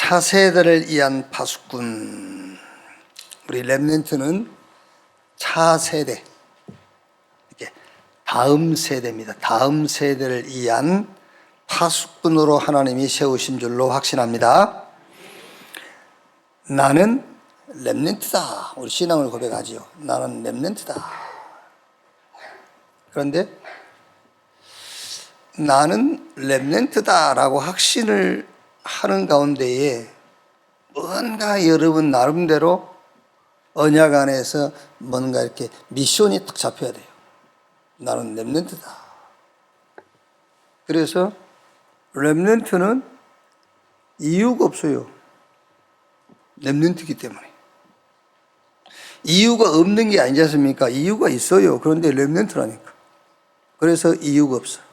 차세대를 위한 파수꾼. 우리 렘넌트는 차세대, 이렇게 다음 세대입니다. 다음 세대를 위한 파수꾼으로 하나님이 세우신 줄로 확신합니다. 나는 렘넌트다. 우리 신앙을 고백하지요. 나는 렘넌트다. 그런데 나는 렘넌트다라고 확신을 하는 가운데에 뭔가 여러분 나름대로 언약 안에서 뭔가 이렇게 미션이 딱 잡혀야 돼요. 나는 렘넌트다. 그래서 렘넌트는 이유가 없어요. 렘넌트이기 때문에. 이유가 없는 게 아니지 않습니까? 이유가 있어요. 그런데 렘넌트라니까. 그래서 이유가 없어.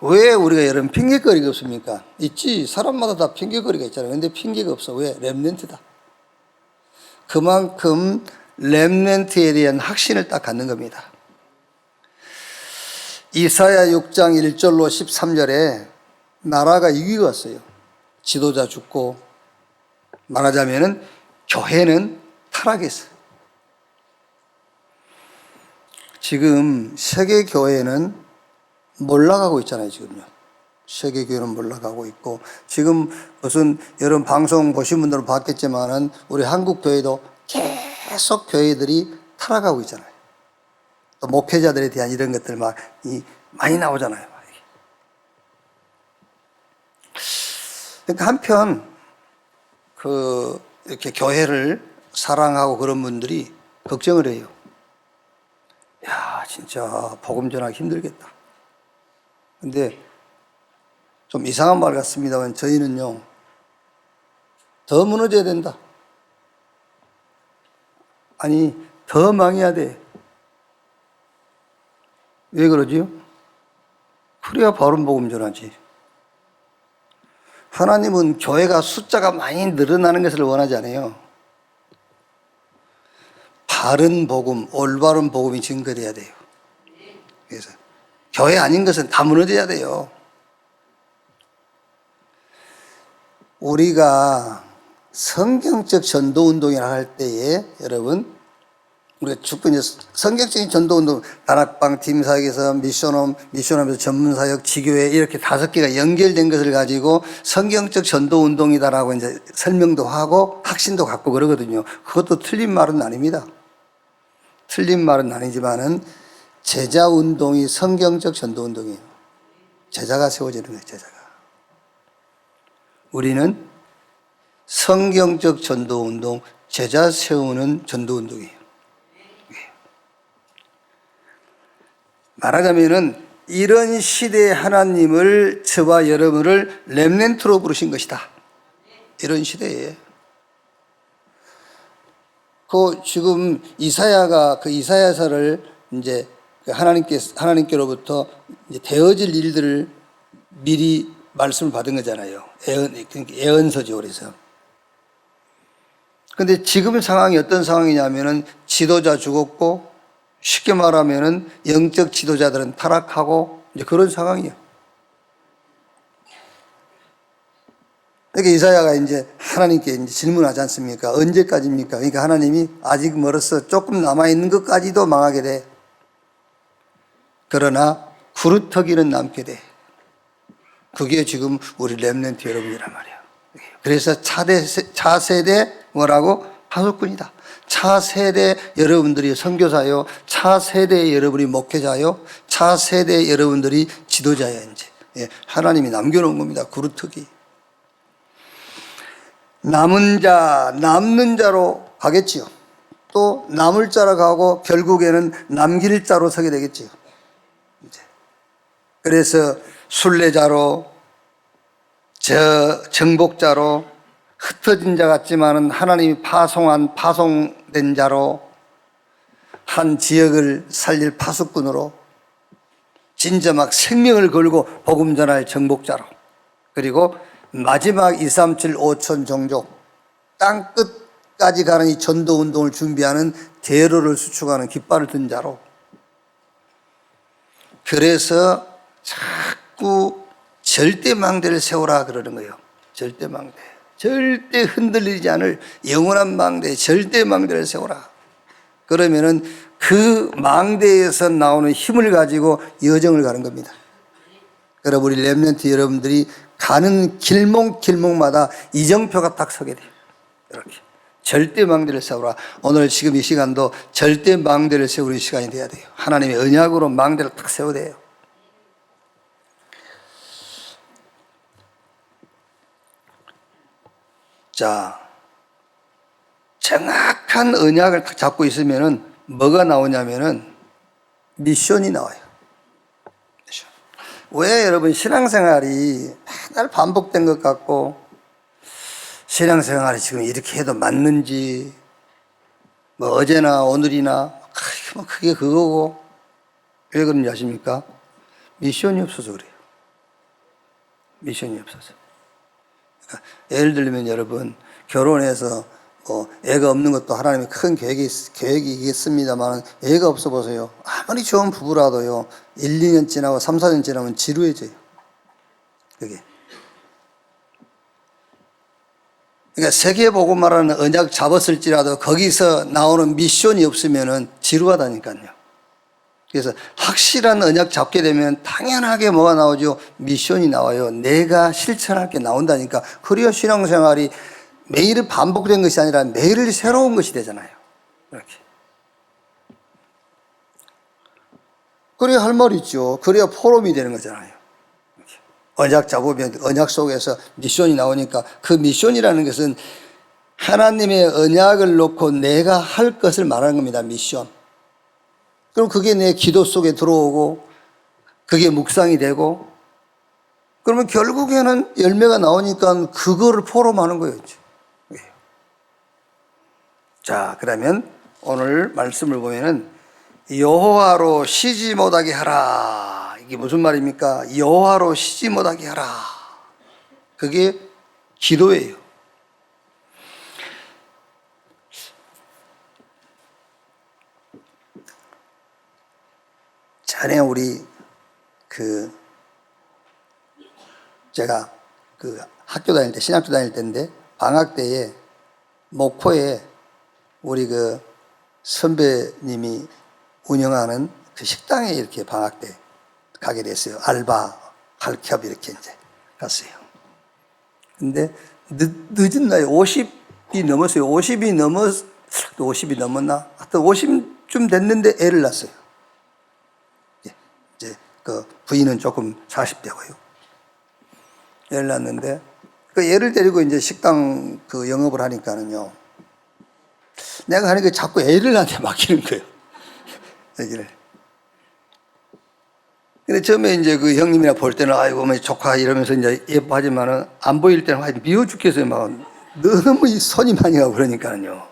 왜 우리가 여러분 핑계거리가 없습니까? 있지. 사람마다 다 핑계거리가 있잖아요. 근데 핑계가 없어. 왜? 렘넌트다. 그만큼 렘넌트에 대한 확신을 딱 갖는 겁니다. 이사야 6장 1절로 13절에 나라가 위기가 왔어요. 지도자 죽고, 말하자면은 교회는 타락했어요. 지금 세계 교회는 몰락하고 있잖아요, 지금요. 세계 교회는 몰락하고 있고, 지금 무슨 여러분 방송 보신 분들은 봤겠지만은 우리 한국 교회도 계속 교회들이 타락하고 있잖아요. 또 목회자들에 대한 이런 것들 많이 나오잖아요. 그러니까 한편 이렇게 교회를 사랑하고 그런 분들이 걱정을 해요. 야, 진짜 복음 전하기 힘들겠다. 근데 좀 이상한 말 같습니다만 저희는요, 더 무너져야 된다. 아니, 더 망해야 돼. 왜 그러지요? 그래야 바른 복음 전하지. 하나님은 교회가 숫자가 많이 늘어나는 것을 원하지 않아요. 바른 복음, 올바른 복음이 증거돼야 돼요. 그래서 교회 아닌 것은 다 무너져야 돼요. 우리가 성경적 전도운동이라 할 때에 여러분, 우리가 주로 이제 성경적인 전도운동, 다락방, 팀사역에서 미션홈에서 전문사역, 지교회 이렇게 5개가 연결된 것을 가지고 성경적 전도운동이다라고 이제 설명도 하고 확신도 갖고 그러거든요. 그것도 틀린 말은 아닙니다. 틀린 말은 아니지만은 제자운동이 성경적 전도운동이에요. 제자가 세워지는 거예요, 제자가. 우리는 성경적 전도운동, 제자 세우는 전도운동이에요. 말하자면은 이런 시대의 하나님을 저와 여러분을 렘넌트로 부르신 것이다. 이런 시대에. 지금 이사야가 이사야서를 이제 하나님께로부터 이제 되어질 일들을 미리 말씀을 받은 거잖아요. 예언서죠, 그래서. 근데 지금 상황이 어떤 상황이냐면은 지도자 죽었고, 쉽게 말하면은 영적 지도자들은 타락하고 이제 그런 상황이에요. 그러니까 이사야가 이제 하나님께 이제 질문하지 않습니까? 언제까지입니까? 그러니까 하나님이 아직 멀었어. 조금 남아있는 것까지도 망하게 돼. 그러나 구루터기는 남게 돼. 그게 지금 우리 렘넌트 여러분이란 말이에요. 그래서 차세대 뭐라고? 파수꾼이다. 차세대 여러분들이 선교사요. 차세대 여러분이 목회자요. 차세대 여러분들이 지도자야 이제. 하나님이 남겨놓은 겁니다. 구루터기. 남는 자로 가겠지요. 또 남을 자로 가고 결국에는 남길 자로 서게 되겠지요. 이제. 그래서 순례자로, 정복자로, 흩어진 자 같지만은 하나님이 파송된 자로, 한 지역을 살릴 파수꾼으로, 진짜 막 생명을 걸고 복음 전할 정복자로, 그리고 마지막 2, 3, 7, 5천 종족, 땅 끝까지 가는 이 전도 운동을 준비하는 대로를 수축하는 깃발을 든 자로. 그래서 자꾸 절대망대를 세우라 그러는 거예요. 절대망대. 절대 흔들리지 않을 영원한 망대, 절대 망대를 세워라. 그러면은 그 망대에서 나오는 힘을 가지고 여정을 가는 겁니다. 여러분, 우리 렘넌트 여러분들이 가는 길목길목마다 이정표가 딱 서게 돼요. 이렇게 절대 망대를 세우라. 오늘 지금 이 시간도 절대 망대를 세우는 시간이 돼야 돼요. 하나님의 언약으로 망대를 딱 세워야 돼요. 자, 정확한 언약을 딱 잡고 있으면은 뭐가 나오냐면은 미션이 나와요. 미션. 왜 여러분 신앙생활이 맨날 반복된 것 같고 신앙생활이 지금 이렇게 해도 맞는지 뭐 어제나 오늘이나 뭐 그게 그거고 왜 그런지 아십니까? 미션이 없어서 그래요. 미션이 없어서. 그러니까 예를 들면 여러분 결혼해서 애가 없는 것도 하나님의 큰 계획이겠습니다만 애가 없어 보세요. 아무리 좋은 부부라도요 1, 2년 지나고 3, 4년 지나면 지루해져요. 그게. 그러니까 세계복음화라는 언약 잡았을지라도 거기서 나오는 미션이 없으면은 지루하다니까요. 그래서 확실한 언약 잡게 되면 당연하게 뭐가 나오죠? 미션이 나와요. 내가 실천할 게 나온다니까. 그래야 신앙생활이 매일 반복된 것이 아니라 매일 새로운 것이 되잖아요. 이렇게. 그래야 할 말 있죠. 그래야 포럼이 되는 거잖아요. 이렇게. 언약 잡으면 언약 속에서 미션이 나오니까 그 미션이라는 것은 하나님의 언약을 놓고 내가 할 것을 말하는 겁니다. 미션. 그럼 그게 내 기도 속에 들어오고 그게 묵상이 되고 그러면 결국에는 열매가 나오니까 그거를 포럼하는 거예요. 자, 그러면 오늘 말씀을 보면은 여호와로 쉬지 못하게 하라. 이게 무슨 말입니까? 여호와로 쉬지 못하게 하라. 그게 기도예요. 전에 우리 제가 학교 다닐 때 신학교 다닐 때인데 방학 때에 목포에 우리 선배님이 운영하는 그 식당에 이렇게 방학 때 가게 됐어요. 알바 할 겸 이렇게 이제 갔어요. 근데 늦은 나이 50이 넘었어요. 50이 넘었나? 하여튼 50쯤 됐는데 애를 낳았어요. 이제 부인은 조금 40대고요. 애를 낳았는데 애를 데리고 이제 식당 영업을 하니까는요. 내가 하니까 자꾸 애를 나한테 맡기는 거예요. 얘기를. 근데 처음에 이제 그 형님이나 볼 때는 아이고 뭐 조카 이러면서 이제 예뻐하지만은 안 보일 때는 하여튼 미워 죽겠어요. 막 너무 손이 많이 가고 그러니까요.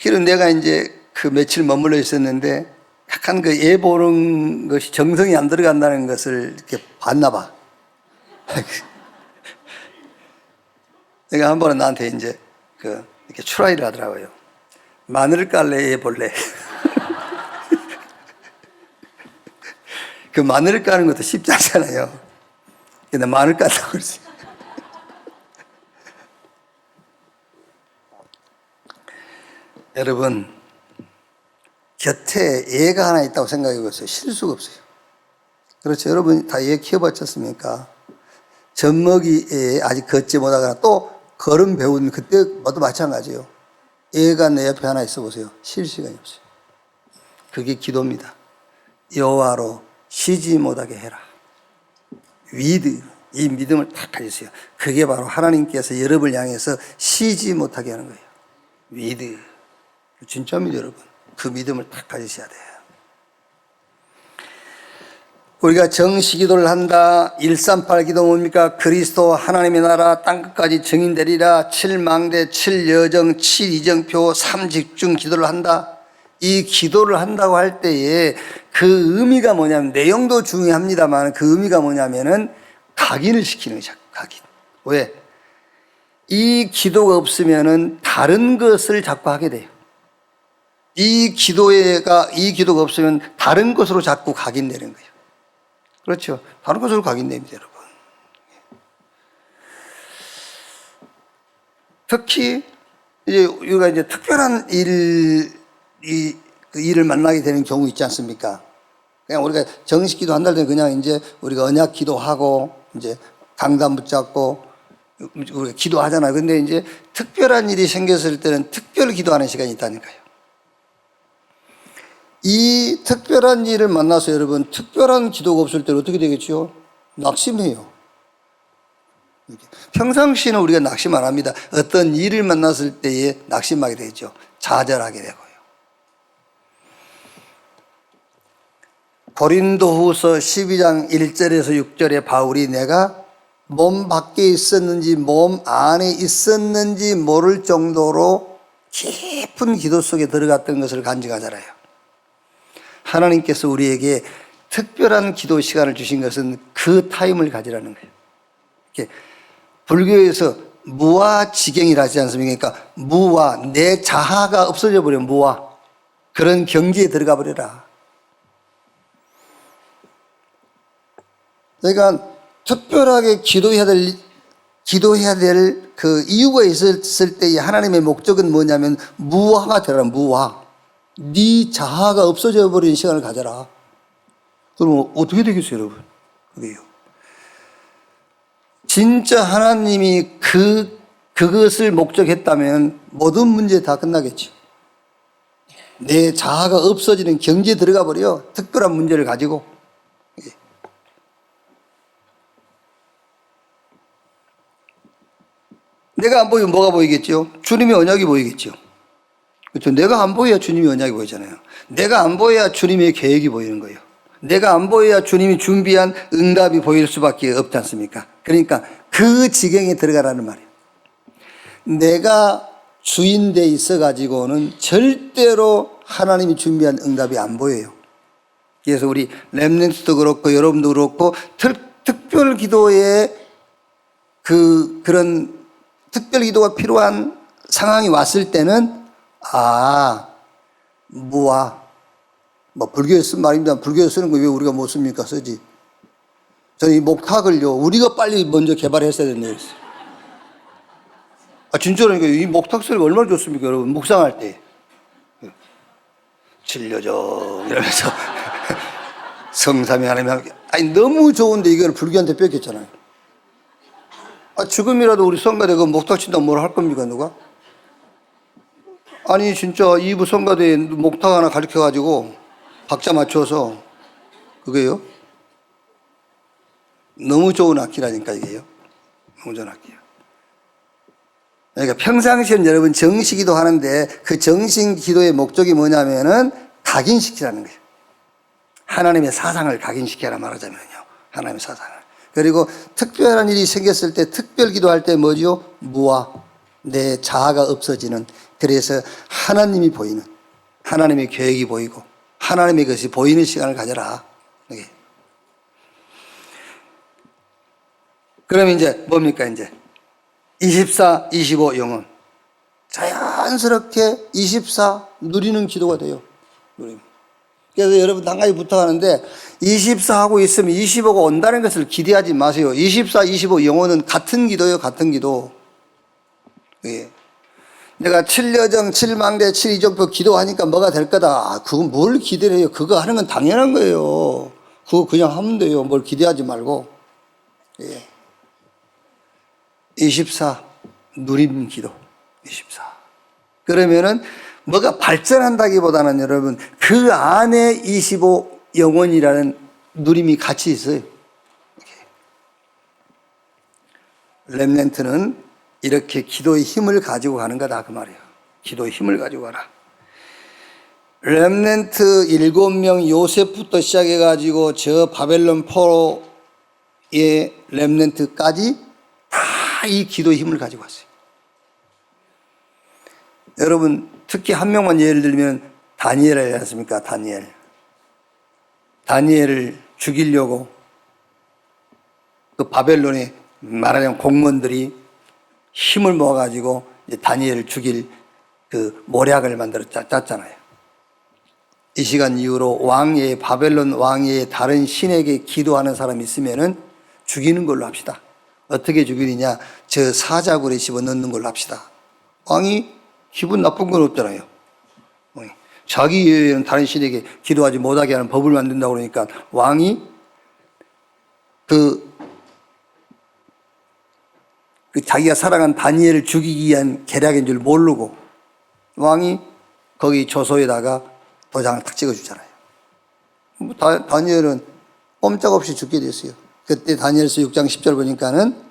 그래서 내가 이제 며칠 머물러 있었는데 약간 애 보는 것이 정성이 안 들어간다는 것을 이렇게 봤나 봐. 내가 한 번은 나한테 이제 이렇게 추라이를 하더라고요. 마늘 깔래, 애 볼래? 마늘 까는 것도 쉽지 않잖아요. 근데 마늘 깐다고 그랬어요. 여러분, 곁에 애가 하나 있다고 생각해 보세요. 쉴 수가 없어요. 그렇죠. 여러분 다 애 키워봤지 않습니까? 젖먹이 애 아직 걷지 못하거나 또 걸음 배운 그때 모두 마찬가지예요. 애가 내 옆에 하나 있어 보세요. 쉴 시간이 없어요. 그게 기도입니다. 여호와로 쉬지 못하게 해라. 위드, 이 믿음을 딱 가지세요. 그게 바로 하나님께서 여러분을 향해서 쉬지 못하게 하는 거예요. 위드. 진짜입니다, 여러분. 그 믿음을 딱 가지셔야 돼요. 우리가 정시 기도를 한다. 138 기도 뭡니까? 그리스도 하나님의 나라 땅끝까지 증인되리라. 7망대, 7여정, 7이정표, 3집중 기도를 한다. 이 기도를 한다고 할 때에 그 의미가 뭐냐면, 내용도 중요합니다만 그 의미가 뭐냐면은 각인을 시키는 거죠. 각인. 왜? 이 기도가 없으면은 다른 것을 자꾸 하게 돼요. 이 기도가 없으면 다른 것으로 자꾸 각인되는 거예요. 그렇죠. 다른 것으로 각인됩니다, 여러분. 특히 이제 우리가 이제 특별한 그 일을 만나게 되는 경우 있지 않습니까? 그냥 우리가 정식 기도 한달 전에 그냥 이제 우리가 언약 기도하고 이제 강단 붙잡고 우리가 기도하잖아요. 근데 이제 특별한 일이 생겼을 때는 특별 기도하는 시간이 있다니까요. 이 특별한 일을 만나서 여러분, 특별한 기도가 없을 때는 어떻게 되겠죠? 낙심해요. 평상시는 우리가 낙심 안 합니다. 어떤 일을 만났을 때에 낙심하게 되죠. 좌절하게 되고요. 고린도후서 12장 1절에서 6절에 바울이 내가 몸 밖에 있었는지 몸 안에 있었는지 모를 정도로 깊은 기도 속에 들어갔던 것을 간증하잖아요. 하나님께서 우리에게 특별한 기도 시간을 주신 것은 그 타임을 가지라는 거예요. 이렇게 불교에서 무아지경이라 하지 않습니까? 그러니까 무아, 내 자아가 없어져 버려. 무아, 그런 경지에 들어가 버려라. 그러니까 특별하게 기도해야 될 그 이유가 있었을 때의 하나님의 목적은 뭐냐면 무아가 되라. 무아, 네 자아가 없어져 버린 시간을 가져라. 그럼 어떻게 되겠어요, 여러분? 그게요. 진짜 하나님이 그것을 목적했다면 모든 문제 다 끝나겠죠. 내 자아가 없어지는 경지에 들어가 버려. 특별한 문제를 가지고. 내가 안 보이면 뭐가 보이겠죠? 주님의 언약이 보이겠죠. 그렇죠? 내가 안 보여야 주님의 언약이 보이잖아요. 내가 안 보여야 주님의 계획이 보이는 거예요. 내가 안 보여야 주님이 준비한 응답이 보일 수밖에 없지 않습니까? 그러니까 그 지경에 들어가라는 말이에요. 내가 주인 돼 있어 가지고는 절대로 하나님이 준비한 응답이 안 보여요. 그래서 우리 렘넌트도 그렇고 여러분도 그렇고 특별 기도에 그런 특별 기도가 필요한 상황이 왔을 때는 무아, 뭐 불교에 쓴 말입니다. 불교에 쓰는 거 왜 우리가 못 씁니까? 쓰지. 저는 이 목탁을요, 우리가 빨리 먼저 개발했어야 된다 그랬어요. 진짜로 이 목탁 소리가 얼마나 좋습니까, 여러분? 묵상할 때. 진려정 이러면서 성삼위 하나님, 너무 좋은데 이걸 불교한테 뺏겼잖아요. 지금이라도 우리 성가대 그 목탁 친다고 뭘 할 겁니까, 누가? 아니, 진짜 2부 성가대에 목탁 하나 가르쳐가지고 박자 맞춰서, 그게요? 너무 좋은 악기라니까, 이게요. 너무 좋은 악기요. 그러니까 평상시엔 여러분 정시기도 하는데 그 정신기도의 목적이 뭐냐면은 각인시키라는 거예요. 하나님의 사상을 각인시켜라 말하자면요. 하나님의 사상을. 그리고 특별한 일이 생겼을 때 특별 기도할 때 뭐죠? 무아, 내 자아가 없어지는, 그래서 하나님이 보이는, 하나님의 계획이 보이고 하나님의 것이 보이는 시간을 가져라. 이게. 그러면 이제 뭡니까? 이제 24, 25 영혼 자연스럽게 24 누리는 기도가 돼요. 그래서 여러분 한 가지 부탁하는데 24 하고 있으면 25가 온다는 것을 기대하지 마세요. 24, 25 영혼은 같은 기도예요. 같은 기도. 예. 내가 7여정, 7망대, 7이정표 기도하니까 뭐가 될 거다. 그건 뭘 기대를 해요. 그거 하는 건 당연한 거예요. 그거 그냥 하면 돼요. 뭘 기대하지 말고. 예. 24 누림 기도. 24. 그러면은 뭐가 발전한다기보다는 여러분 그 안에 25 영혼이라는 누림이 같이 있어요. 렘넌트는 이렇게 기도의 힘을 가지고 가는 거다 그 말이에요. 기도의 힘을 가지고 가라. 렘넌트 7명 요셉부터 시작해 가지고 저 바벨론 포로의 렘넌트까지 다 이 기도의 힘을 가지고 왔어요. 여러분 특히 한 명만 예를 들면 다니엘이지 않습니까? 다니엘을 죽이려고 그 바벨론의 말하자면 공무원들이 힘을 모아가지고 다니엘을 죽일 그 모략을 만들어 짰잖아요. 이 시간 이후로 왕의 바벨론 왕의 다른 신에게 기도하는 사람이 있으면은 죽이는 걸로 합시다. 어떻게 죽이느냐? 저 사자굴에 집어넣는 걸로 합시다. 왕이 기분 나쁜 건 없잖아요. 자기 이외에는 다른 신에게 기도하지 못하게 하는 법을 만든다고 그러니까 왕이 그 자기가 사랑한 다니엘을 죽이기 위한 계략인 줄 모르고 왕이 거기 조서에다가 도장을 탁 찍어주잖아요. 다니엘은 꼼짝없이 죽게 됐어요. 그때 다니엘서 6장 10절 보니까는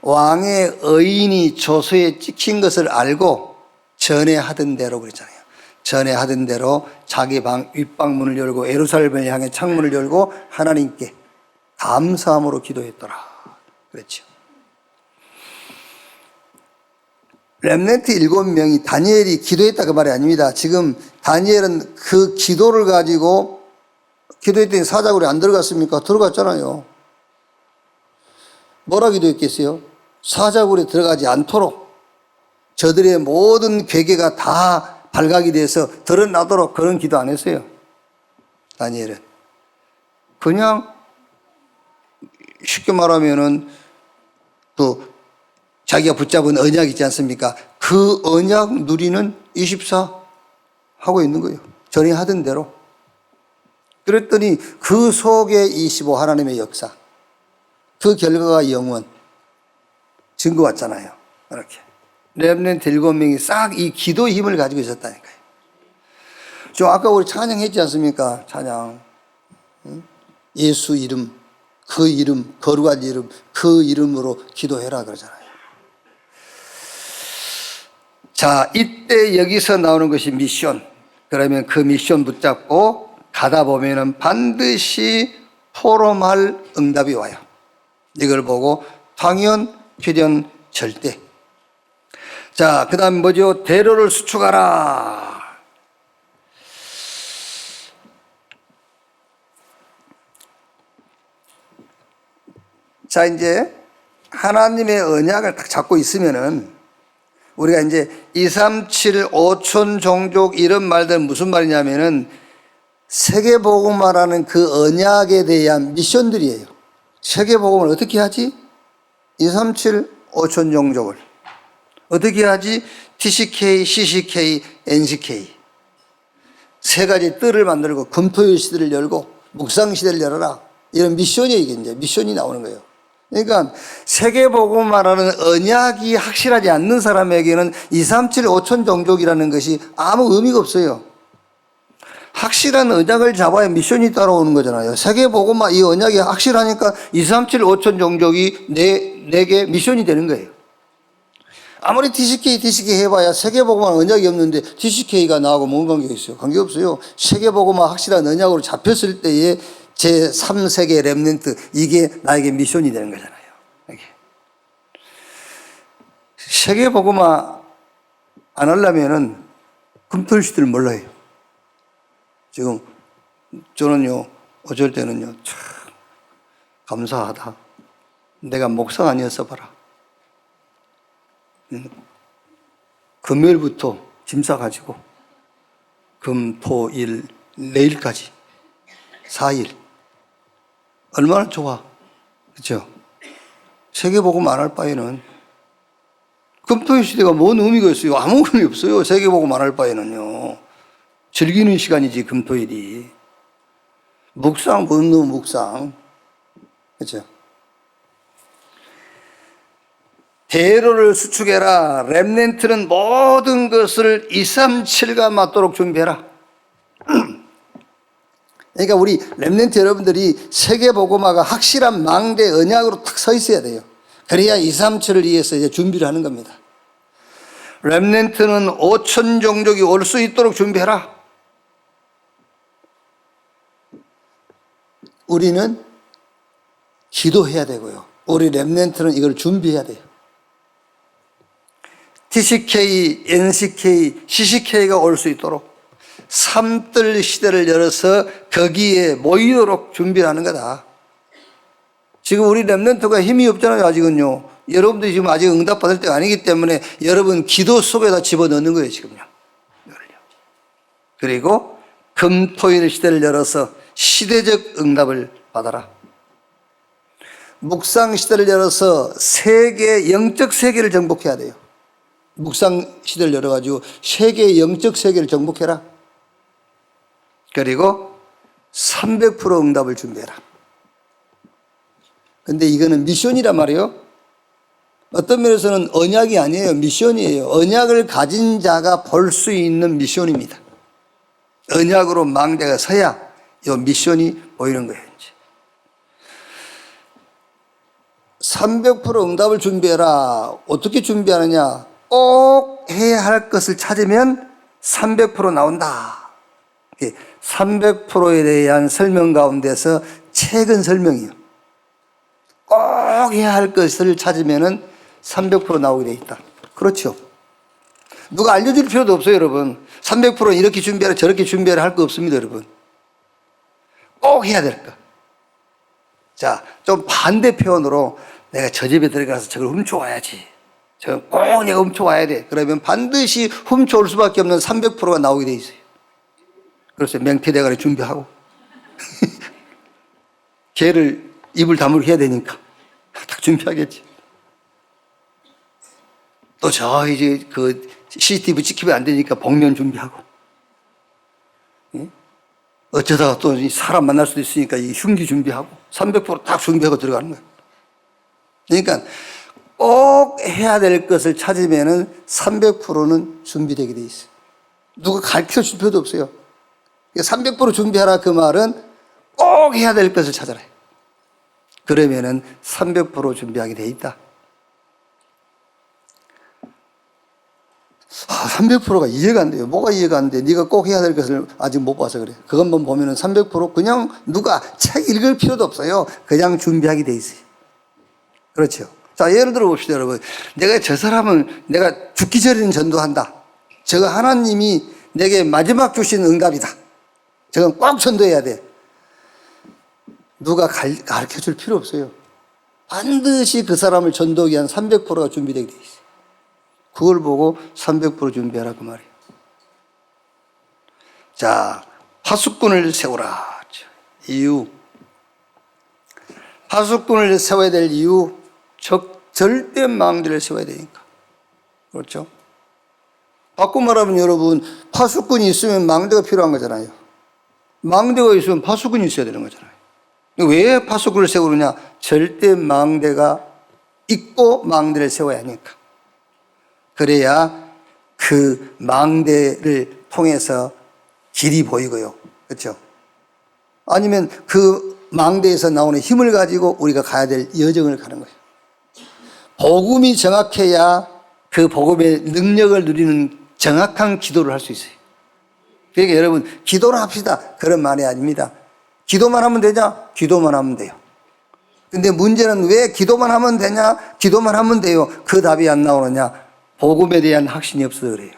왕의 의인이 조서에 찍힌 것을 알고 전에 하던 대로 그랬잖아요. 전에 하던 대로 자기 방 윗방문을 열고 예루살렘을 향해 창문을 열고 하나님께 감사함으로 기도했더라 그랬죠. 렘넌트 7명이 다니엘이 기도했다 그 말이 아닙니다. 지금 다니엘은 그 기도를 가지고 기도했더니 사자굴에 안 들어갔습니까? 들어갔잖아요. 뭐라 기도했겠어요? 사자굴에 들어가지 않도록 저들의 모든 괴계가 다 발각이 돼서 드러나도록 그런 기도 안 했어요. 다니엘은 그냥 쉽게 말하면은 또 자기가 붙잡은 언약 있지 않습니까? 그 언약 누리는 24 하고 있는 거예요. 전에 하던 대로. 그랬더니 그 속에 25 하나님의 역사, 그 결과가 영원 증거 왔잖아요. 이렇게 렘넌트 7명이 싹 이 기도의 힘을 가지고 있었다니까요. 저 아까 우리 찬양했지 않습니까? 찬양. 예수 이름, 그 이름, 거룩한 이름, 그 이름으로 기도해라 그러잖아요. 자, 이때 여기서 나오는 것이 미션. 그러면 그 미션 붙잡고 가다 보면은 반드시 포럼할 응답이 와요. 이걸 보고 당연, 필연, 절대. 자, 그 다음 뭐죠? 대로를 수축하라. 자, 이제 하나님의 언약을 딱 잡고 있으면은 우리가 이제 237 5천 종족 이런 말들 무슨 말이냐면은 세계복음화라는 그 언약에 대한 미션들이에요. 세계복음을 어떻게 하지? 237 5천 종족을 어떻게 하지? TCK, CCK, NCK 세 가지 뜰을 만들고 금토일 시대를 열고 묵상 시대를 열어라. 이런 미션이 이제 미션이 나오는 거예요. 그러니까 세계복음화라는 언약이 확실하지 않는 사람에게는 237 5천 종족이라는 것이 아무 의미가 없어요. 확실한 언약을 잡아야 미션이 따라오는 거잖아요. 세계복음화 이 언약이 확실하니까 237 5천 종족이 내게 미션이 되는 거예요. 아무리 TCK 해봐야 세계복음화 언약이 없는데 TCK가 나하고 뭔 관계가 있어요? 관계없어요. 세계복음화 확실한 언약으로 잡혔을 때에 제3세계 렘넌트 이게 나에게 미션이 되는 거잖아요. 세계복음화 안 하려면은 금토일시대를 몰라요. 지금 저는요 어쩔 때는요 참 감사하다. 내가 목사 아니었어 봐라. 금요일부터 짐 싸가지고 금, 토, 일 내일까지 4일 얼마나 좋아. 그렇죠? 세계복음 안 할 바에는 금토일 시대가 뭔 의미가 있어요? 아무 의미 없어요. 세계복음 안 할 바에는요. 즐기는 시간이지 금토일이. 묵상 뭔 묵상. 그렇죠? 대로를 수축해라. 렘넌트는 모든 것을 237가 맞도록 준비해라. 그러니까 우리 렘넌트 여러분들이 세계복음화가 확실한 망대 언약으로 딱 서 있어야 돼요. 그래야 237을 위해서 이제 준비를 하는 겁니다. 렘넌트는 5천 종족이 올 수 있도록 준비해라. 우리는 기도해야 되고요. 우리 렘넌트는 이걸 준비해야 돼요. TCK, NCK, CCK가 올 수 있도록 삼뜰 시대를 열어서 거기에 모이도록 준비하는 거다. 지금 우리 렘넌트가 힘이 없잖아요. 아직은요. 여러분들이 지금 아직 응답받을 때가 아니기 때문에 여러분 기도 속에다 집어넣는 거예요. 지금요. 그리고 금토일 시대를 열어서 시대적 응답을 받아라. 묵상 시대를 열어서 세계, 영적 세계를 정복해야 돼요. 묵상 시대를 열어가지고 영적 세계를 정복해라. 그리고 300% 응답을 준비해라. 근데 이거는 미션이란 말이에요. 어떤 면에서는 언약이 아니에요. 미션이에요. 언약을 가진 자가 볼 수 있는 미션입니다. 언약으로 망대가 서야 이 미션이 보이는 거예요. 이제. 300% 응답을 준비해라. 어떻게 준비하느냐? 꼭 해야 할 것을 찾으면 300% 나온다. 300%에 대한 설명 가운데서 최근 설명이에요. 꼭 해야 할 것을 찾으면 300% 나오게 돼 있다. 그렇죠. 누가 알려줄 필요도 없어요, 여러분. 300% 이렇게 준비하라, 저렇게 준비하라 할 거 없습니다, 여러분. 꼭 해야 될 거. 자, 좀 반대 표현으로 내가 저 집에 들어가서 저걸 훔쳐와야지. 저걸 꼭 내가 훔쳐와야 돼. 그러면 반드시 훔쳐올 수밖에 없는 300%가 나오게 돼 있어요. 그래서 맹태대가리 준비하고. 개를 입을 다물게 해야 되니까. 딱 준비하겠지. 또 이제 CCTV 찍히면 안 되니까 복면 준비하고. 어쩌다가 또 사람 만날 수도 있으니까 이 흉기 준비하고 300%딱 준비하고 들어가는 거예요. 그러니까 꼭 해야 될 것을 찾으면은 300%는 준비되게 돼 있어요. 누가 가르쳐 줄 필요도 없어요. 300% 준비하라 그 말은 꼭 해야 될 것을 찾아라. 그러면은 300% 준비하게 돼 있다. 300%가 이해가 안 돼요. 뭐가 이해가 안 돼? 네가 꼭 해야 될 것을 아직 못 봐서 그래. 그것만 보면은 300% 그냥 누가 책 읽을 필요도 없어요. 그냥 준비하게 돼 있어요. 그렇죠. 자, 예를 들어 봅시다, 여러분. 내가 저 사람을 내가 죽기 전에는 전도한다. 저거 하나님이 내게 마지막 주신 응답이다. 저건 꼭 전도해야 돼. 누가 가르쳐 줄 필요 없어요. 반드시 그 사람을 전도하기 위한 300%가 준비되게 돼 있어요. 그걸 보고 300% 준비하라 그 말이에요. 자, 파수꾼을 세우라. 이유. 파수꾼을 세워야 될 이유. 절대 망대를 세워야 되니까. 그렇죠? 바꿔 말하면 여러분, 파수꾼이 있으면 망대가 필요한 거잖아요. 망대가 있으면 파수꾼이 있어야 되는 거잖아요. 왜 파수꾼을 세우느냐? 절대 망대가 있고 망대를 세워야 하니까. 그래야 그 망대를 통해서 길이 보이고요. 그렇죠? 아니면 그 망대에서 나오는 힘을 가지고 우리가 가야 될 여정을 가는 거예요. 복음이 정확해야 그 복음의 능력을 누리는 정확한 기도를 할 수 있어요. 그러니까 여러분, 기도를 합시다. 그런 말이 아닙니다. 기도만 하면 되냐? 기도만 하면 돼요. 근데 문제는 왜 기도만 하면 되냐? 기도만 하면 돼요. 그 답이 안 나오느냐? 복음에 대한 확신이 없어서 그래요.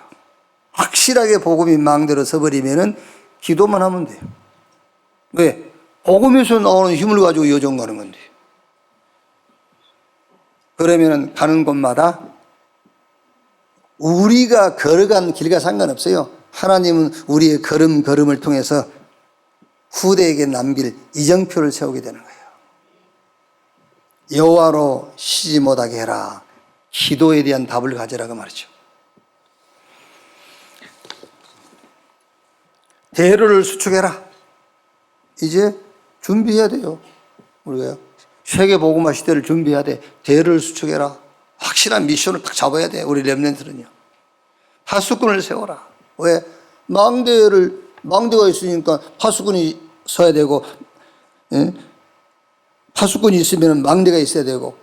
확실하게 복음이 망대로 서버리면은 기도만 하면 돼요. 왜? 복음에서 나오는 힘을 가지고 여정 가는 건데. 그러면은 가는 곳마다 우리가 걸어간 길과 상관없어요. 하나님은 우리의 걸음을 통해서 후대에게 남길 이정표를 세우게 되는 거예요. 여호와로 쉬지 못하게 해라. 기도에 대한 답을 가져라고 말이죠. 대로를 수축해라. 이제 준비해야 돼요. 우리가 세계복음화 시대를 준비해야 돼. 대로를 수축해라. 확실한 미션을 딱 잡아야 돼. 우리 렘넌트는요. 파수꾼을 세워라. 왜? 망대가 있으니까 파수꾼이 서야 되고, 파수꾼이 있으면 망대가 있어야 되고.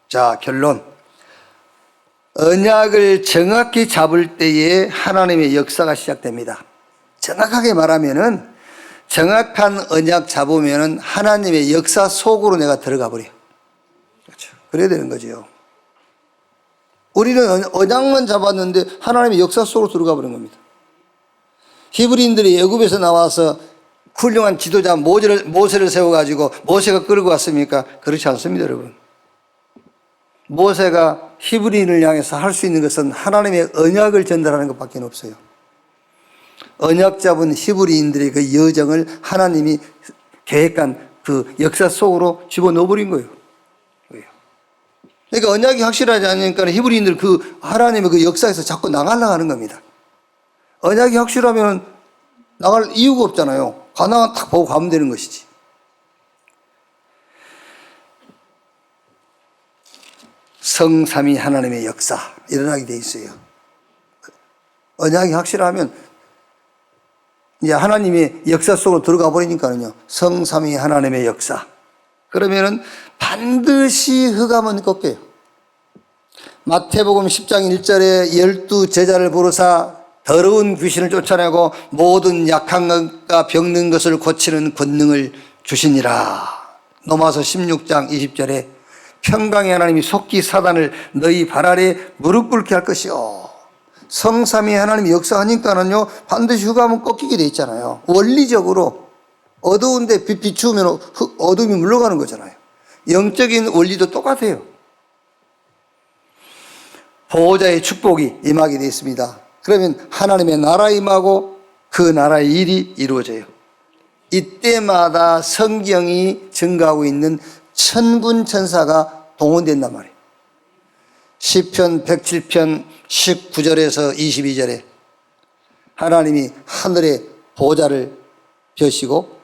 자, 결론. 언약을 정확히 잡을 때에 하나님의 역사가 시작됩니다. 정확하게 말하면은 정확한 언약 잡으면은 하나님의 역사 속으로 내가 들어가 버려. 그렇죠. 그래야 되는 거죠. 우리는 언약만 잡았는데 하나님의 역사 속으로 들어가 버린 겁니다. 히브리인들이 애굽에서 나와서 훌륭한 지도자 모세를 세워가지고 모세가 끌고 왔습니까? 그렇지 않습니다, 여러분. 모세가 히브리인을 향해서 할 수 있는 것은 하나님의 언약을 전달하는 것밖에 없어요. 언약 잡은 히브리인들의 그 여정을 하나님이 계획한 그 역사 속으로 집어넣어버린 거예요. 그러니까 언약이 확실하지 않으니까 히브리인들 그 하나님의 그 역사에서 자꾸 나가려고 하는 겁니다. 언약이 확실하면 나갈 이유가 없잖아요. 가나안 딱 보고 가면 되는 것이지. 성삼위 하나님의 역사 일어나게 돼 있어요. 언약이 확실하면 이제 하나님의 역사 속으로 들어가 버리니까는요. 성삼위 하나님의 역사. 그러면은 반드시 흑암은 꺾여요. 마태복음 10장 1절에 12 제자를 부르사 더러운 귀신을 쫓아내고 모든 약한 것과 병든 것을 고치는 권능을 주시니라. 로마서 16장 20절에 평강의 하나님이 속히 사단을 너희 발 아래 무릎 꿇게 할 것이요. 성삼위 하나님이 역사하니까는요 반드시 흑암은 꺾이게 돼 있잖아요. 원리적으로 어두운데 빛 비추면 어둠이 물러가는 거잖아요. 영적인 원리도 똑같아요. 보호자의 축복이 임하게 되어 있습니다. 그러면 하나님의 나라 임하고 그 나라의 일이 이루어져요. 이때마다 성경이 증가하고 있는 천군 천사가 동원된단 말이에요. 시편 107편 19절에서 22절에 하나님이 하늘의 보좌를 펴시고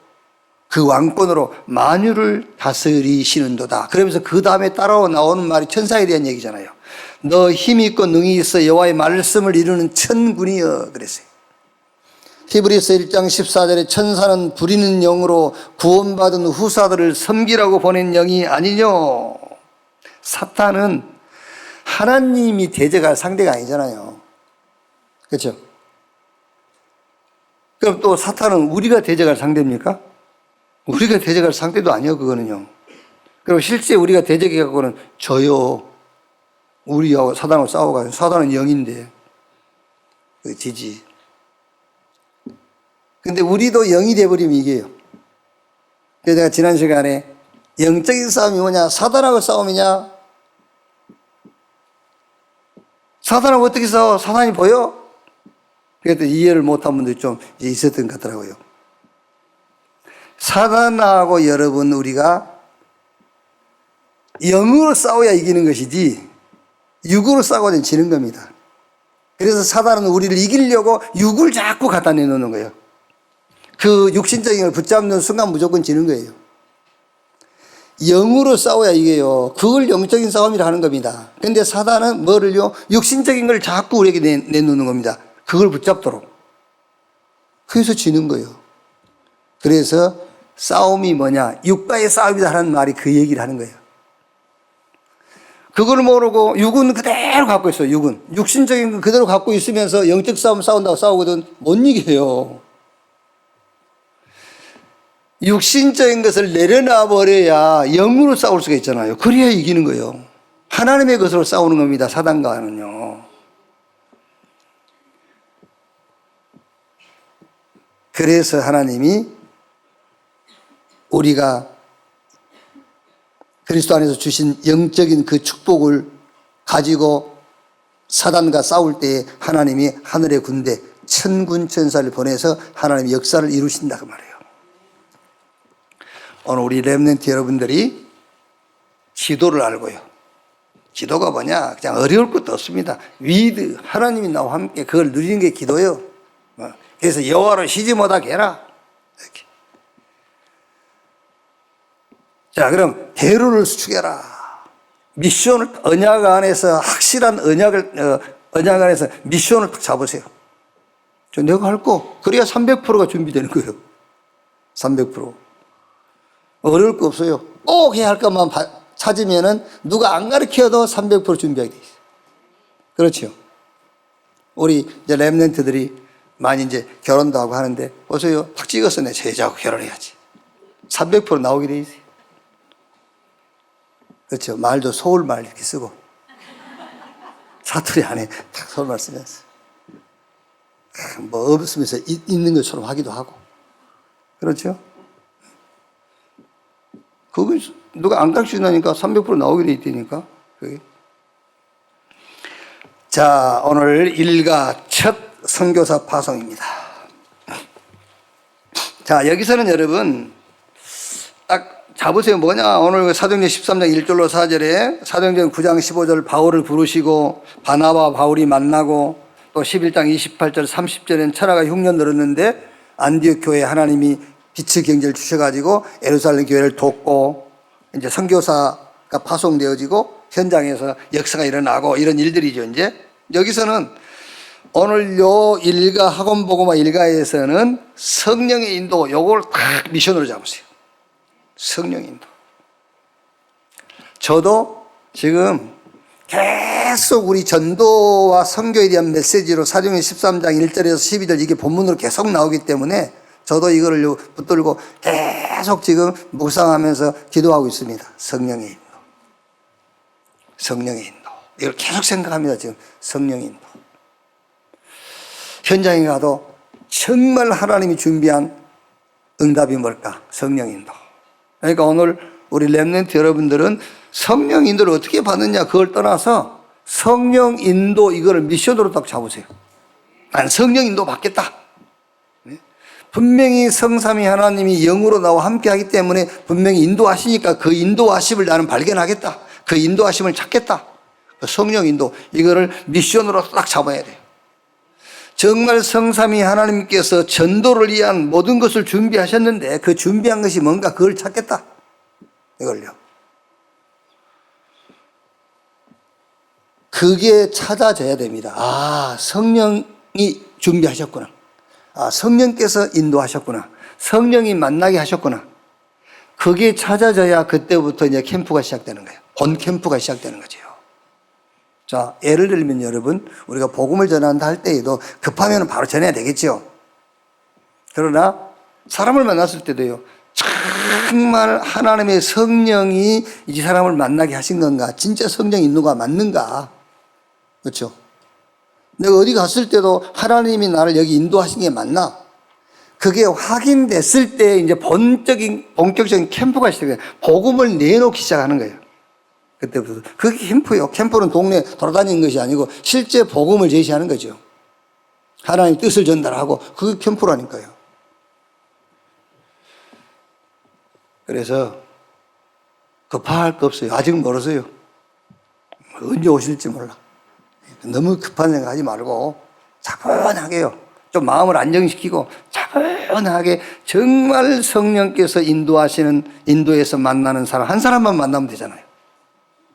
그 왕권으로 만유를 다스리시는도다. 그러면서 그 다음에 따라오 나오는 말이 천사에 대한 얘기잖아요. 너 힘이 있고 능이 있어 여호와의 말씀을 이루는 천군이여 그랬어요. 히브리서 1장 14절에 천사는 부리는 영으로 구원받은 후사들을 섬기라고 보낸 영이 아니뇨. 사탄은 하나님이 대적할 상대가 아니잖아요. 그렇죠? 그럼 또 사탄은 우리가 대적할 상대입니까? 우리가 대적할 상대도 아니요, 그거는요. 그리고 실제 우리가 대적해갖고는 져요. 우리하고 사단하고 싸워가지고, 사단은 영인데, 지지. 근데 우리도 영이 돼버리면 이게요. 그래서 내가 지난 시간에 영적인 싸움이 뭐냐, 사단하고 싸움이냐, 사단하고 어떻게 싸워? 사단이 보여? 그래도 이해를 못한 분들이 좀 있었던 것 같더라고요. 사단하고 여러분 우리가 영으로 싸워야 이기는 것이지 육으로 싸워야 지는 겁니다. 그래서 사단은 우리를 이기려고 육을 자꾸 갖다 내놓는 거예요. 그 육신적인 걸 붙잡는 순간 무조건 지는 거예요. 영으로 싸워야 이게요. 그걸 영적인 싸움이라 하는 겁니다. 그런데 사단은 뭐를요? 육신적인 걸 자꾸 우리에게 내놓는 겁니다. 그걸 붙잡도록. 그래서 지는 거예요. 그래서 싸움이 뭐냐? 육과의 싸움이다 하는 말이 그 얘기를 하는 거예요. 그걸 모르고 육은 그대로 갖고 있어요. 육은. 육신적인 거 그대로 갖고 있으면서 영적 싸움 싸운다고 싸우거든 못 이겨요. 육신적인 것을 내려놔 버려야 영으로 싸울 수가 있잖아요. 그래야 이기는 거예요. 하나님의 것으로 싸우는 겁니다. 사단과는요. 그래서 하나님이 우리가 그리스도 안에서 주신 영적인 그 축복을 가지고 사단과 싸울 때에 하나님이 하늘의 군대 천군 천사를 보내서 하나님의 역사를 이루신다 그 말이에요. 오늘 우리 렘넌트 여러분들이 기도를 알고요. 기도가 뭐냐? 그냥 어려울 것도 없습니다. 위드 하나님이 나와 함께 그걸 누리는 게 기도예요. 그래서 여호와를 쉬지 못하게 해라. 이렇게. 자, 그럼 대로를 수축해라. 미션을 언약 안에서 확실한 언약 안에서 미션을 딱 잡으세요. 내가 할 거. 그래야 300%가 준비되는 거예요. 300%. 어려울 거 없어요. 꼭 해야 할 것만 찾으면은 누가 안 가르쳐도 300% 준비하게 돼 있어요. 그렇죠. 우리 이제 렘넌트들이 많이 이제 결혼도 하고 하는데 보세요. 탁 찍어서 내 제자하고 결혼해야지. 300% 나오게 돼 있어요. 그렇죠. 말도 서울말 이렇게 쓰고 사투리 안에 탁 서울말 쓰면서 뭐 없으면서 있는 것처럼 하기도 하고 그렇죠. 그거 누가 안 가르쳐주니까 300% 나오게 돼 있다니까. 그게. 자, 오늘 일가 첫 선교사 파송입니다. 자, 여기서는 여러분 딱 잡으세요. 뭐냐? 오늘 사도행전 13장 1절로 4절에 사도행전 9장 15절 바울을 부르시고 바나바와 바울이 만나고 또 11장 28절 30절에는 천하가 흉년 들었는데 안디옥 교회에 하나님이 빛의 경제를 주셔가지고 예루살렘 교회를 돕고 이제 선교사가 파송되어지고 현장에서 역사가 일어나고 이런 일들이죠. 이제 여기서는 오늘 요 일가 학원보고마 일가에서는 성령의 인도 요걸 딱 미션으로 잡으세요. 성령 인도. 저도 지금 계속 우리 전도와 선교에 대한 메시지로 사도행전 13장 1절에서 12절 이게 본문으로 계속 나오기 때문에 저도 이거를 붙들고 계속 지금 묵상하면서 기도하고 있습니다. 성령의 인도. 성령의 인도. 이걸 계속 생각합니다. 지금 성령의 인도. 현장에 가도 정말 하나님이 준비한 응답이 뭘까? 성령 인도. 그러니까 오늘 우리 렘넌트 여러분들은 성령 인도를 어떻게 받느냐 그걸 떠나서 성령 인도 이거를 미션으로 딱 잡으세요. 난 성령 인도 받겠다. 분명히 성삼위 하나님이 영으로 나와 함께 하기 때문에 분명히 인도하시니까 그 인도하심을 나는 발견하겠다. 그 인도하심을 찾겠다. 그 성령 인도 이거를 미션으로 딱 잡아야 돼요. 정말 성삼위 하나님께서 전도를 위한 모든 것을 준비하셨는데 그 준비한 것이 뭔가 그걸 찾겠다. 이걸요. 그게 찾아져야 됩니다. 아, 성령이 준비하셨구나. 아, 성령께서 인도하셨구나. 성령이 만나게 하셨구나. 그게 찾아져야 그때부터 이제 캠프가 시작되는 거예요. 본 캠프가 시작되는 거죠. 자, 예를 들면 여러분, 우리가 복음을 전한다 할 때에도 급하면 바로 전해야 되겠죠. 그러나 사람을 만났을 때도요, 정말 하나님의 성령이 이 사람을 만나게 하신 건가? 진짜 성령 인도가 맞는가? 그렇죠? 내가 어디 갔을 때도 하나님이 나를 여기 인도하신 게 맞나? 그게 확인됐을 때 이제 본격적인 캠프가 시작해요. 복음을 내놓기 시작하는 거예요. 그때부터. 그게 캠프예요. 캠프는 동네 돌아다니는 것이 아니고 실제 복음을 제시하는 거죠. 하나님의 뜻을 전달하고 그게 캠프라니까요. 그래서 급할 거 없어요. 아직 멀었어요. 언제 오실지 몰라. 너무 급한 생각하지 말고 차분하게요. 좀 마음을 안정시키고 차분하게 정말 성령께서 인도하시는 인도에서 만나는 사람 한 사람만 만나면 되잖아요.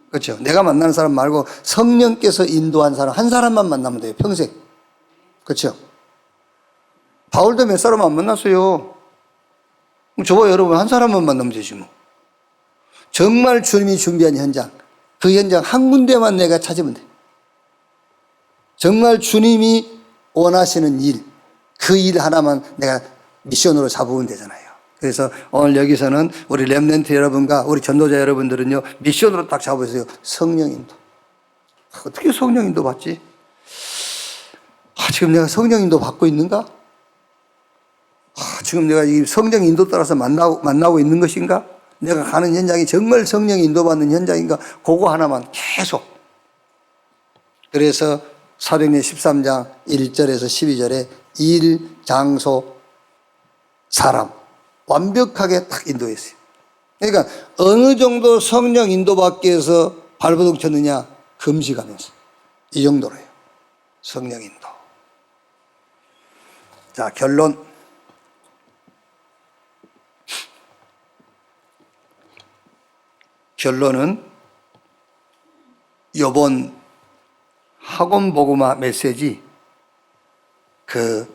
그렇죠? 내가 만나는 사람 말고 성령께서 인도한 사람 한 사람만 만나면 돼요. 평생. 그렇죠? 바울도 몇 사람 안 만났어요. 저와 여러분 한 사람만 만나면 되지 뭐. 정말 주님이 준비한 현장, 그 현장 한 군데만 내가 찾으면 돼. 정말 주님이 원하시는 일, 그 일 하나만 내가 미션으로 잡으면 되잖아요. 그래서 오늘 여기서는 우리 렘넌트 여러분과 우리 전도자 여러분들은요, 미션으로 딱 잡으세요. 성령 인도. 어떻게 성령 인도 받지? 지금 내가 성령 인도 받고 있는가? 지금 내가 이 성령 인도 따라서 만나고 있는 것인가? 내가 가는 현장이 정말 성령 인도받는 현장인가? 그거 하나만 계속. 그래서 사도행전 13장 1절에서 12절에 일, 장소, 사람 완벽하게 딱 인도했어요. 그러니까 어느 정도 성령 인도받기 위해서 발버둥 쳤느냐? 금식하면서. 이 정도로요. 성령 인도. 자, 결론. 결론은 이번 학원보고마 메시지 그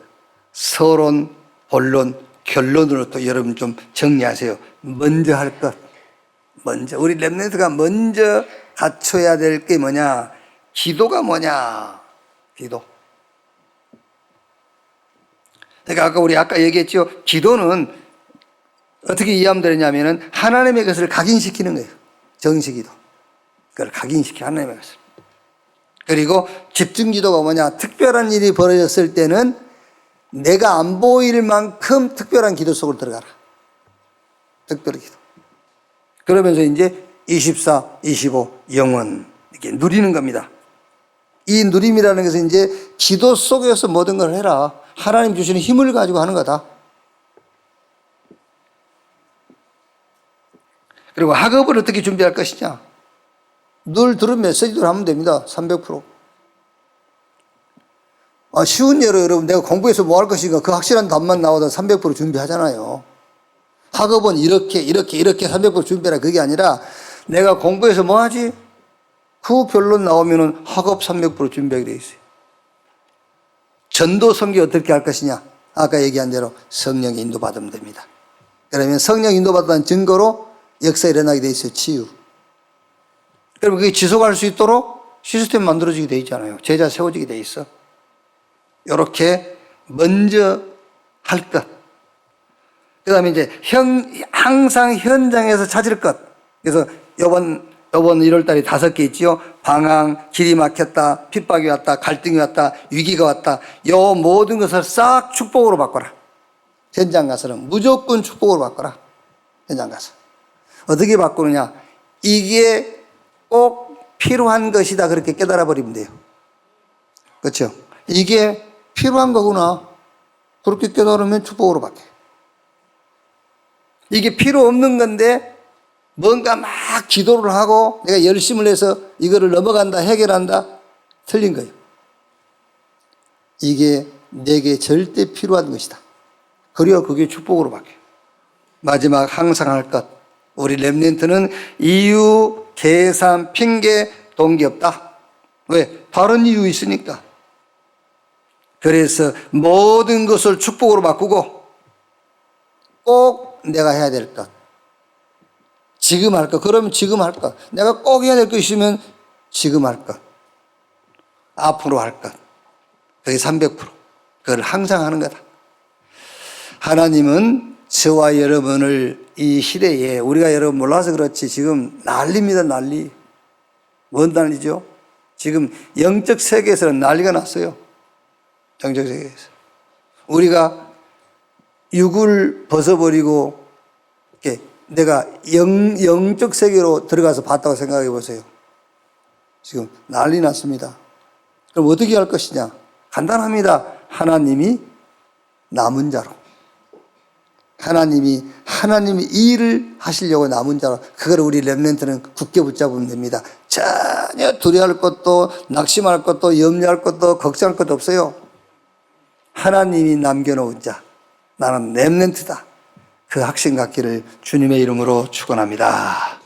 서론, 본론, 결론으로 또 여러분 좀 정리하세요. 먼저 할 것. 먼저. 우리 렘넌트가 먼저 갖춰야 될 게 뭐냐? 기도가 뭐냐? 기도. 그러니까 우리 아까 얘기했죠. 기도는 어떻게 이해하면 되냐면은 하나님의 것을 각인시키는 거예요. 정식기도. 그걸 각인시켜 하나님의 것을. 그리고 집중기도가 뭐냐? 특별한 일이 벌어졌을 때는 내가 안 보일 만큼 특별한 기도 속으로 들어가라. 특별 기도. 그러면서 이제 24, 25, 영원 이렇게 누리는 겁니다. 이 누림이라는 것은 이제 기도 속에서 모든 걸 해라. 하나님 주시는 힘을 가지고 하는 거다. 그리고 학업을 어떻게 준비할 것이냐. 늘 들은 메시지대로 하면 됩니다. 300%. 쉬운 예로 여러분, 내가 공부해서 뭐 할 것인가 그 확실한 답만 나와도 300% 준비하잖아요. 학업은 이렇게 300% 준비하라. 그게 아니라 내가 공부해서 뭐 하지? 그 결론 나오면은 학업 300% 준비하게 돼 있어요. 전도 선교 어떻게 할 것이냐? 아까 얘기한 대로 성령의 인도받으면 됩니다. 그러면 성령 인도받았다는 증거로 역사 일어나게 돼 있어요. 치유. 그러면 그게 지속할 수 있도록 시스템 만들어지게 돼 있잖아요. 제자 세워지게 돼 있어. 이렇게 먼저 할 것. 그 다음에 이제 항상 현장에서 찾을 것. 그래서 이번 1월 달에 5개 있지요. 방황, 길이 막혔다, 핍박이 왔다, 갈등이 왔다, 위기가 왔다. 요 모든 것을 싹 축복으로 바꿔라. 현장 가서는 무조건 축복으로 바꿔라. 현장 가서. 어떻게 바꾸느냐. 이게 꼭 필요한 것이다. 그렇게 깨달아 버리면 돼요. 그렇죠? 이게 필요한 거구나. 그렇게 깨달으면 축복으로 바뀌어요. 이게 필요 없는 건데 뭔가 막 기도를 하고 내가 열심을 해서 이거를 넘어간다, 해결한다. 틀린 거예요. 이게 내게 절대 필요한 것이다. 그래야 그게 축복으로 바뀌어요. 마지막 항상 할 것. 우리 렘넌트는 이유, 계산, 핑계, 동기 없다. 왜? 다른 이유 있으니까. 그래서 모든 것을 축복으로 바꾸고 꼭 내가 해야 될 것. 지금 할 것. 그러면 지금 할 것. 내가 꼭 해야 될 것 있으면 지금 할 것. 앞으로 할 것. 그게 300%. 그걸 항상 하는 거다. 하나님은 저와 여러분을 이 시대에 우리가 여러분 몰라서 그렇지 지금 난리입니다. 난리. 뭔 난리죠? 지금 영적 세계에서는 난리가 났어요. 영적 세계에서. 우리가 육을 벗어버리고 이렇게 내가 영적 세계로 들어가서 봤다고 생각해 보세요. 지금 난리 났습니다. 그럼 어떻게 할 것이냐? 간단합니다. 하나님이 남은 자로. 하나님이 일을 하시려고 남은 자로. 그걸 우리 렘넌트는 굳게 붙잡으면 됩니다. 전혀 두려워할 것도 낙심할 것도 염려할 것도 걱정할 것도 없어요. 하나님이 남겨놓은 자. 나는 렘넌트다. 그 확신 갖기를 주님의 이름으로 축원합니다.